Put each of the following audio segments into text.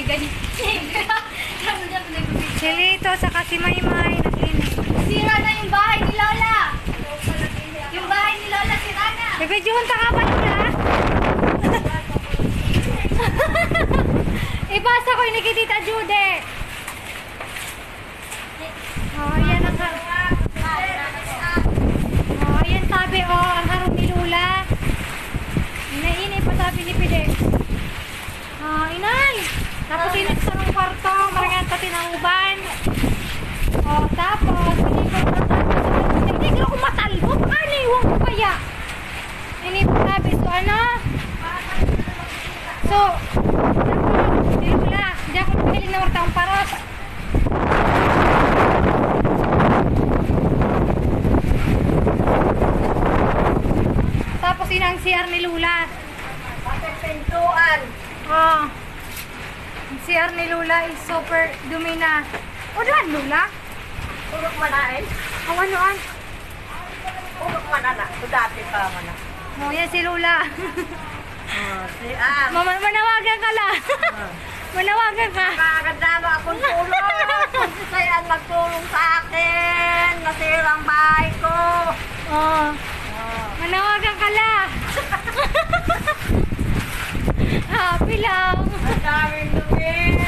Si Lito, saka si Maymay, naglinis. Sira na yung bahay ni Lola. Yung bahay ni Lola, sira na. Bibidyohon ta ka ba Lola? Ipasa ko ni Tita Jude. Oh, ayan ang ayan sabi, ang harong ni Lula. Inainay pa sabi ni Pide. Inay. Tapos init sa ng kwarto, marangan pati ng uban. Tapos, hindi ko matalbo. Paano iwan ko kaya? Ini po sabi, si Lula, hindi ako mapiling na wartang paros. Tapos inang CR ni Lula. Bakit pintuan? Ang CR ni Lula is super dumi na. O doon Lula? Urok manain? Ano-an? Urok manana. Dati pa mana. Yan si Lula. Si Am. Manawagan ka la. Manawagan ka. Maganda mo akong tulong. Kasi ang nagtulong sa akin. Nasirang bahay ko. Manawagan ka la. Happy lang. Ang daming dumi.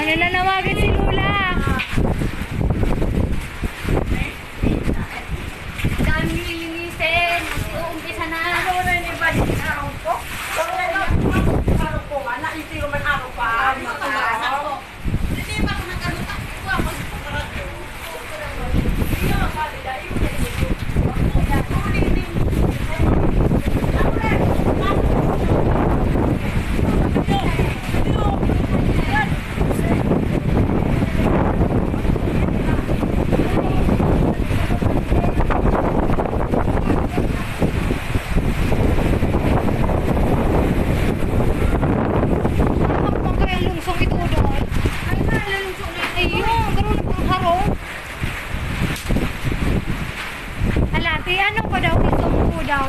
Nananawagan si Lula. Daming lilinisin. Umpisa na. Ano na yung iba yung araw ko? Araw ko nga. Naisiro man araw pa. Hindi ba kung nagkalutak ko ako sa pagkarat? Hindi naman kalida. Ano pa daw? Isong ko daw.